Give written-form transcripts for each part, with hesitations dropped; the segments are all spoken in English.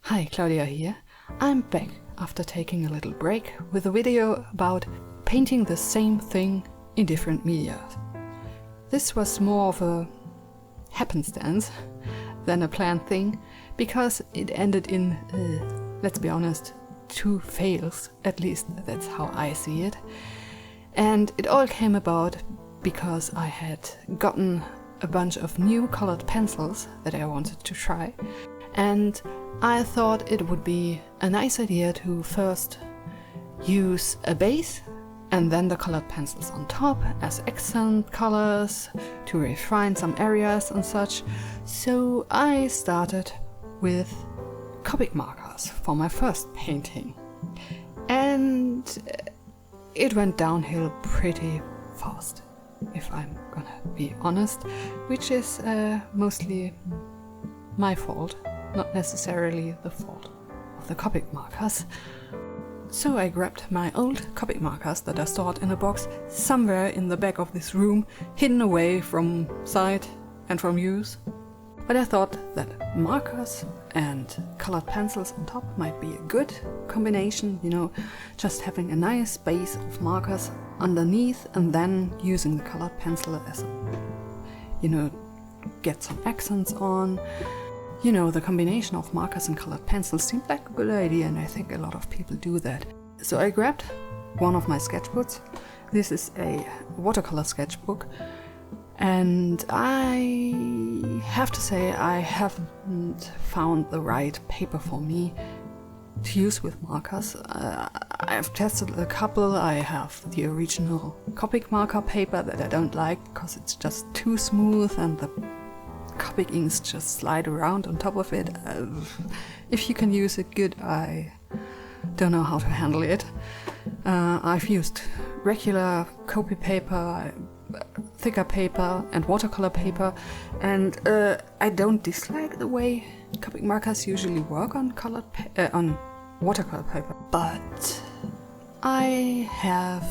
Hi, Claudia here. I'm back after taking a little break with a video about painting the same thing in different media. This was more of a happenstance than a planned thing, because it ended in, let's be honest, 2 fails. At least that's how I see it. And it all came about because I had gotten a bunch of new colored pencils that I wanted to try, and I thought it would be a nice idea to first use a base and then the colored pencils on top as accent colors to refine some areas and such. So I started with Copic markers for my first painting, and it went downhill pretty fast, if I'm gonna be honest, which is mostly my fault, not necessarily the fault of the Copic markers. So I grabbed my old Copic markers that are stored in a box somewhere in the back of this room, hidden away from sight and from use. But I thought that markers and colored pencils on top might be a good combination, you know, just having a nice base of markers underneath and then using the colored pencil as, you know, get some accents on. You know, the combination of markers and colored pencils seemed like a good idea, and I think a lot of people do that. So I grabbed one of my sketchbooks. This is a watercolor sketchbook, and I have to say I haven't found the right paper for me to use with markers. I've tested a couple. I have the original Copic marker paper that I don't like because it's just too smooth and the Copic inks just slide around on top of it. If you can use it good, I don't know how to handle it. I've used regular Copic paper, thicker paper and watercolor paper, and I don't dislike the way Copic markers usually work on on watercolor paper, but I have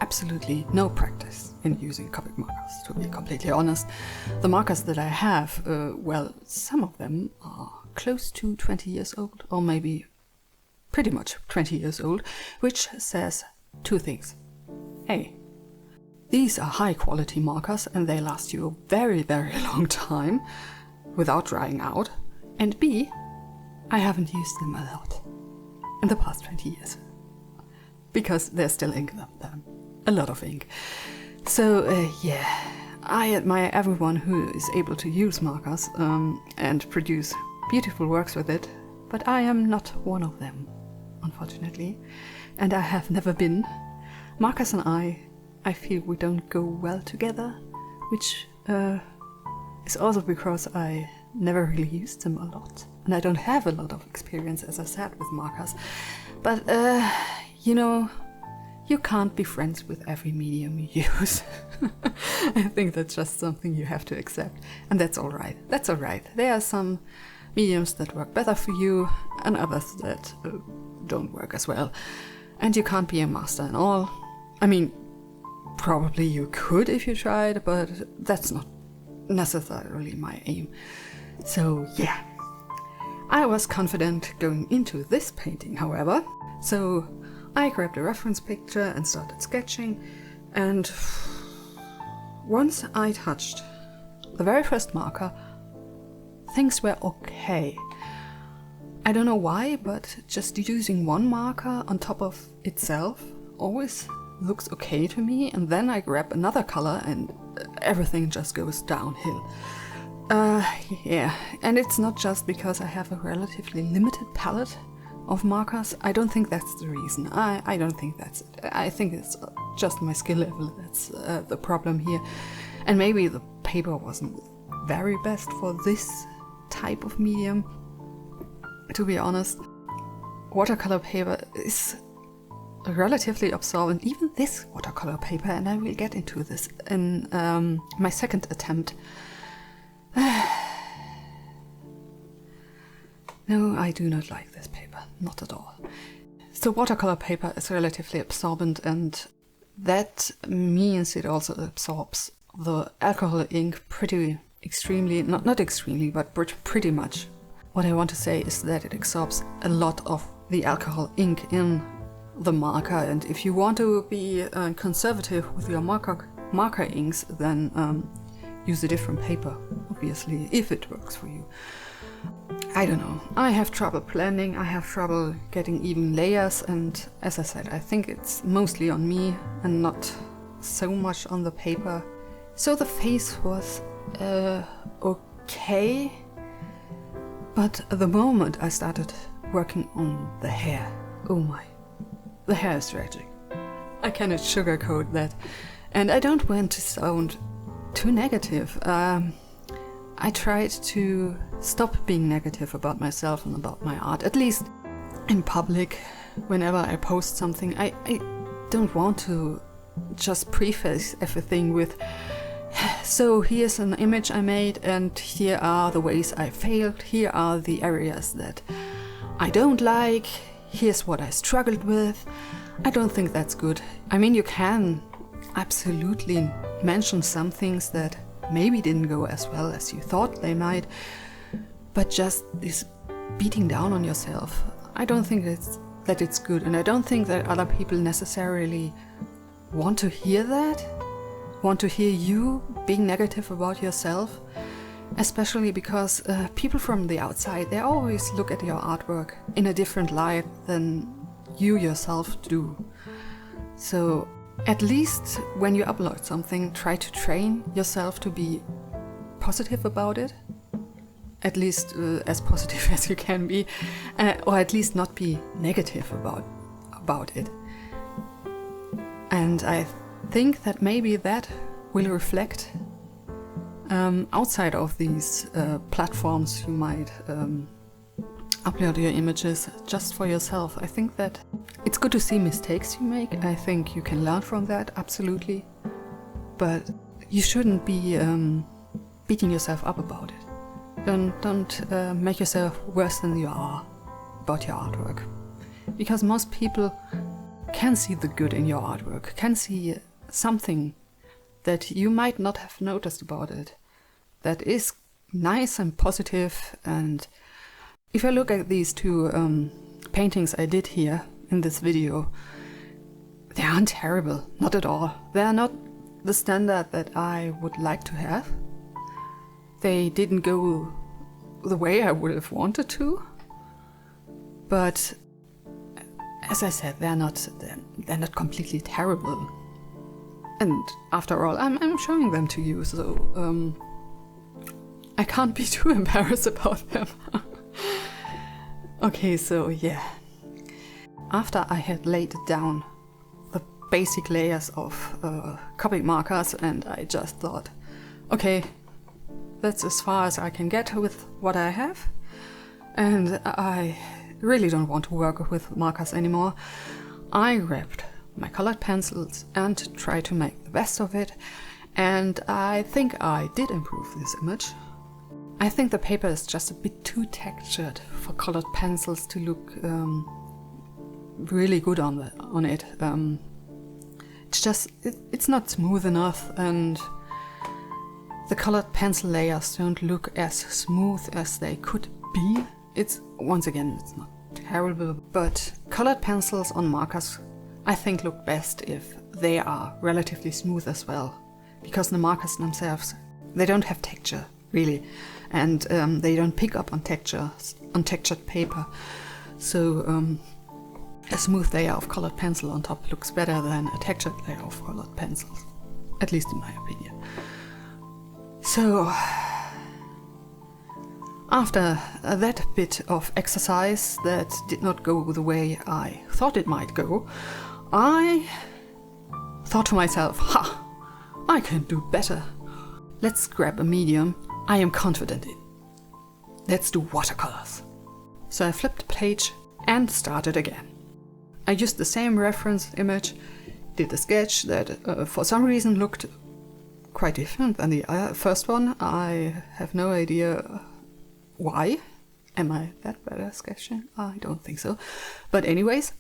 absolutely no practice in using Copic markers, to be completely honest. The markers that I have, well, some of them are close to 20 years old, or maybe pretty much 20 years old, which says 2 things. A, these are high quality markers and they last you a very, very long time without drying out. And B, I haven't used them a lot in the past 20 years, because there's still ink in them. A lot of ink. So yeah, I admire everyone who is able to use markers and produce beautiful works with it, but I am not one of them, unfortunately, and I have never been. Markers and I feel we don't go well together, which is also because I never really used them a lot, and I don't have a lot of experience, as I said, with markers. But you know, you can't be friends with every medium you use. I think that's just something you have to accept. And that's all right. That's all right. There are some mediums that work better for you and others that don't work as well. And you can't be a master in all. I mean, probably you could if you tried, but that's not necessarily my aim. So yeah. I was confident going into this painting, however. So I grabbed a reference picture and started sketching, and once I touched the very first marker, things were okay. I don't know why, but just using one marker on top of itself always looks okay to me, and then I grab another color and everything just goes downhill. Yeah, and it's not just because I have a relatively limited palette of markers. I don't think that's the reason. I don't think that's it. I think it's just my skill level that's the problem here. And maybe the paper wasn't very best for this type of medium. To be honest, watercolor paper is relatively absorbent. Even this watercolor paper, and I will get into this in my second attempt. No, I do not like this paper, not at all. So watercolor paper is relatively absorbent, and that means it also absorbs the alcohol ink pretty extremely, not extremely, but pretty much what I want to say is that it absorbs a lot of the alcohol ink in the marker, and if you want to be conservative with your marker inks, then use a different paper, obviously, if it works for you. I don't know. I have trouble blending, I have trouble getting even layers, and as I said, I think it's mostly on me and not so much on the paper. So the face was okay, but the moment I started working on the hair, oh my, the hair is tragic. I cannot sugarcoat that, and I don't want to sound too negative. I tried to stop being negative about myself and about my art, at least in public. Whenever I post something, I don't want to just preface everything with, so here's an image I made and here are the ways I failed, here are the areas that I don't like, here's what I struggled with. I don't think that's good. I mean, you can absolutely mention some things that maybe didn't go as well as you thought they might, but just this beating down on yourself, I don't think that it's good, and I don't think that other people necessarily want to hear that, want to hear you being negative about yourself, especially because people from the outside, they always look at your artwork in a different light than you yourself do. So at least when you upload something, try to train yourself to be positive about it. At least as positive as you can be, or at least not be negative about it. And I think that maybe that will reflect outside of these platforms. You might upload your images just for yourself. I think that it's good to see mistakes you make. I think you can learn from that, absolutely. But you shouldn't be beating yourself up about it. Don't make yourself worse than you are about your artwork. Because most people can see the good in your artwork, can see something that you might not have noticed about it, that is nice and positive. And if I look at these two paintings I did here in this video, they aren't terrible, not at all. They are not the standard that I would like to have. They didn't go the way I would have wanted to, but as I said, they're not completely terrible. And after all, I'm showing them to you, so I can't be too embarrassed about them. Okay, so yeah. After I had laid down the basic layers of Copic markers, and I just thought, okay, that's as far as I can get with what I have, and I really don't want to work with markers anymore, I grabbed my colored pencils and tried to make the best of it, and I think I did improve this image. I think the paper is just a bit too textured for colored pencils to look really good on it. It's not smooth enough, and the colored pencil layers don't look as smooth as they could be. Once again, it's not terrible, but colored pencils on markers I think look best if they are relatively smooth as well, because the markers themselves, they don't have texture really, and they don't pick up on textured paper. So a smooth layer of colored pencil on top looks better than a textured layer of colored pencils, at least in my opinion. So after that bit of exercise that did not go the way I thought it might go, I thought to myself, ha, I can do better. Let's grab a medium I am confident in. Let's do watercolors. So I flipped the page and started again. I used the same reference image, did a sketch that for some reason looked quite different than the first one. I have no idea why. Am I that bad at sketching? I don't think so. But anyways,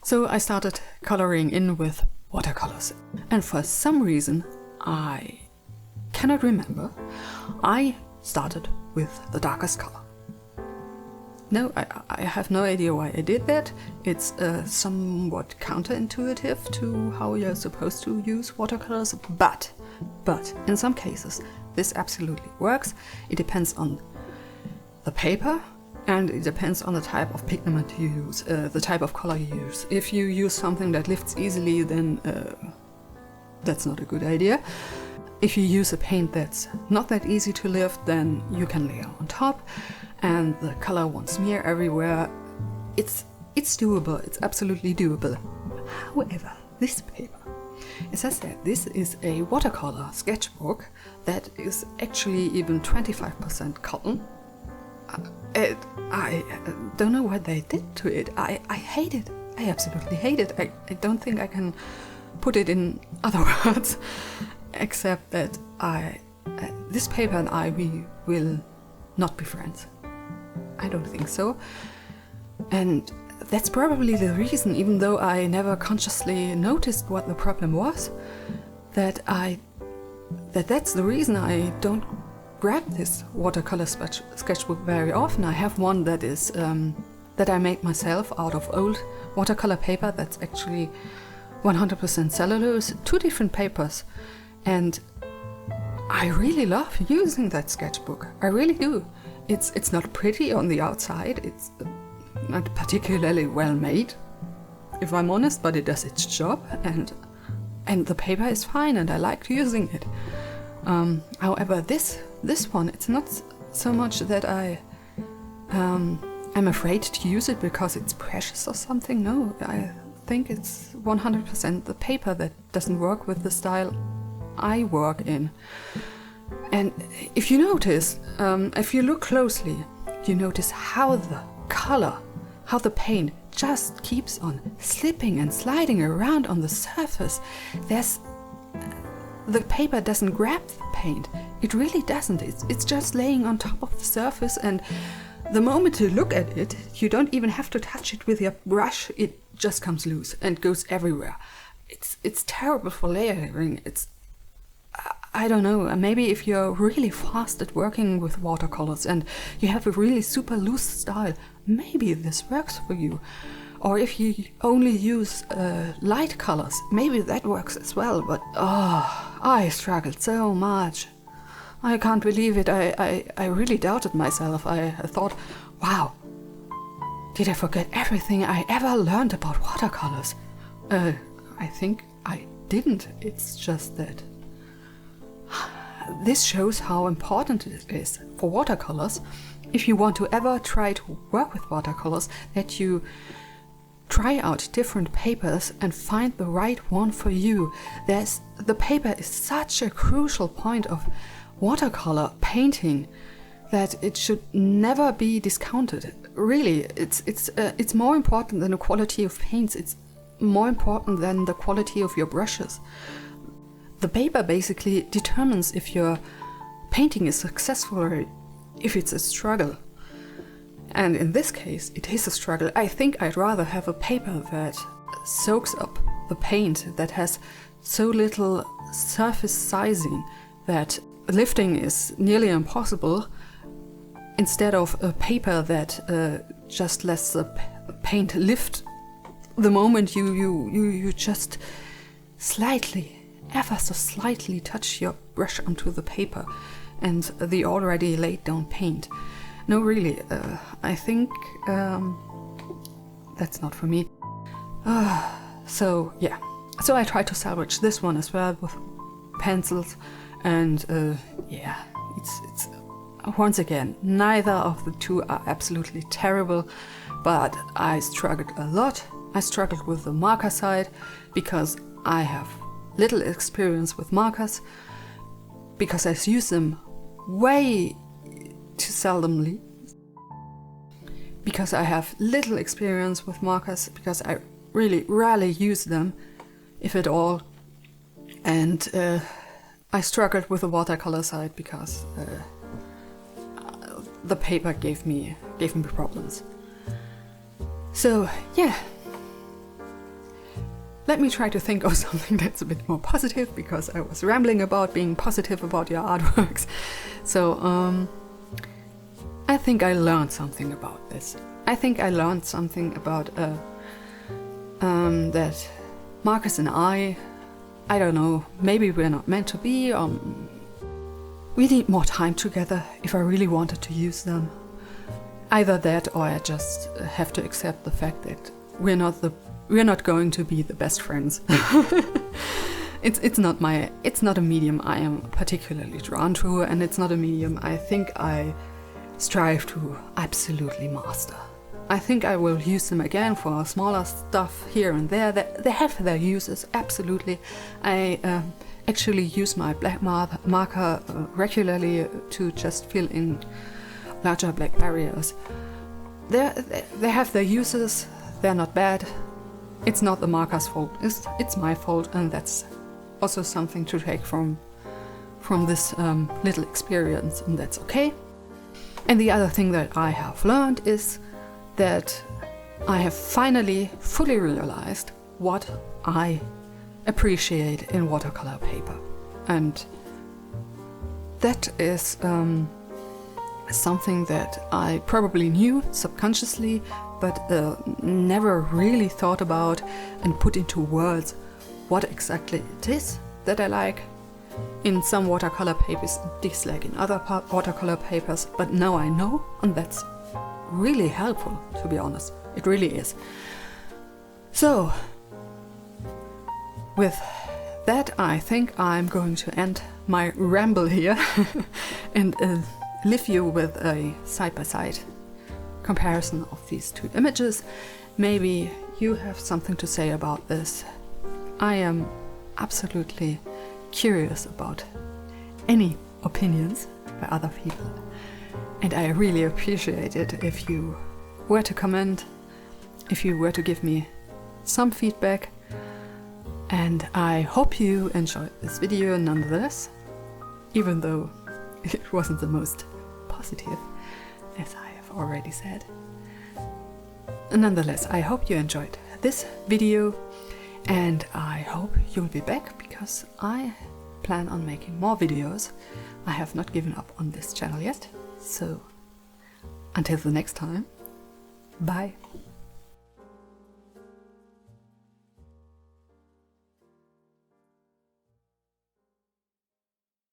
so I started coloring in with watercolors. And for some reason, I cannot remember, I started with the darkest color. no, I have no idea why I did that. It's somewhat counterintuitive to how you're supposed to use watercolors, but in some cases this absolutely works. It depends on the paper, and it depends on the type of pigment you use, the type of color you use. If you use something that lifts easily, then that's not a good idea. If you use a paint that's not that easy to lift, then you can layer on top and the color won't smear everywhere. It's doable, it's absolutely doable. However, this paper, as I said, this is a watercolor sketchbook that is actually even 25% cotton. I don't know what they did to it. I hate it. I absolutely hate it. I don't think I can put it in other words, except that this paper and we will not be friends. I don't think so. And that's probably the reason, even though I never consciously noticed what the problem was, that's the reason I don't grab this watercolor sketchbook very often. I have one that is that I made myself out of old watercolor paper that's actually 100% cellulose, 2 different papers, and I really love using that sketchbook. I really do. It's not pretty on the outside, it's not particularly well made, if I'm honest, but it does its job, and the paper is fine and I like using it. However, this one, it's not so much that I'm afraid to use it because it's precious or something. No, I think it's 100% the paper that doesn't work with the style I work in. And if you notice, if you look closely, you notice how the color, how the paint just keeps on slipping and sliding around on the surface. The paper doesn't grab the paint. It really doesn't. It's just laying on top of the surface, and the moment you look at it, you don't even have to touch it with your brush. It just comes loose and goes everywhere. It's terrible for layering. I don't know, maybe if you're really fast at working with watercolors and you have a really super loose style, maybe this works for you. Or if you only use light colors, maybe that works as well, but I struggled so much. I can't believe it. I really doubted myself. I thought, wow, did I forget everything I ever learned about watercolors? I think I didn't. It's just that this shows how important it is for watercolors, if you want to ever try to work with watercolors, that you try out different papers and find the right one for you. The paper is such a crucial point of watercolor painting that it should never be discounted. Really, it's more important than the quality of paints. It's more important than the quality of your brushes. The paper basically determines if your painting is successful or if it's a struggle. And in this case, it is a struggle. I think I'd rather have a paper that soaks up the paint, that has so little surface sizing that lifting is nearly impossible, instead of a paper that just lets the paint lift the moment you just slightly, ever so slightly touch your brush onto the paper and the already laid down paint. No, really, I think that's not for me. So yeah, so I tried to salvage this one as well with pencils, and yeah, it's once again, neither of the two are absolutely terrible, but I struggled a lot. I struggled with the marker side because I have little experience with markers, because I use them way too seldomly, because I have little experience with markers, because I really rarely use them, if at all, and I struggled with the watercolor side because the paper gave me problems. So yeah, let me try to think of something that's a bit more positive, because I was rambling about being positive about your artworks. So I think I learned something about this. I think I learned something about that Marcus and I don't know, maybe we're not meant to be, we need more time together if I really wanted to use them. Either that, or I just have to accept the fact that we're not going to be the best friends. It's not a medium I am particularly drawn to, and it's not a medium I think I strive to absolutely master. I think I will use them again for smaller stuff here and there. They have their uses, absolutely. I actually use my black marker regularly to just fill in larger black areas. They have their uses, they're not bad. It's not the marker's fault, it's my fault, and that's also something to take from this little experience, and that's okay. And the other thing that I have learned is that I have finally fully realized what I appreciate in watercolor paper. And that is something that I probably knew subconsciously, but never really thought about and put into words what exactly it is that I like. In some watercolor papers, dislike in other watercolor papers, but now I know, and that's really helpful, to be honest. It really is. So, with that, I think I'm going to end my ramble here and leave you with a side-by-side comparison of these two images. Maybe you have something to say about this. I am absolutely curious about any opinions by other people, and I really appreciate it if you were to comment, if you were to give me some feedback, and I hope you enjoyed this video nonetheless, even though it wasn't the most positive, as I have already said. Nonetheless, I hope you enjoyed this video, and I hope you'll be back, because I plan on making more videos. I have not given up on this channel yet, so until the next time, bye!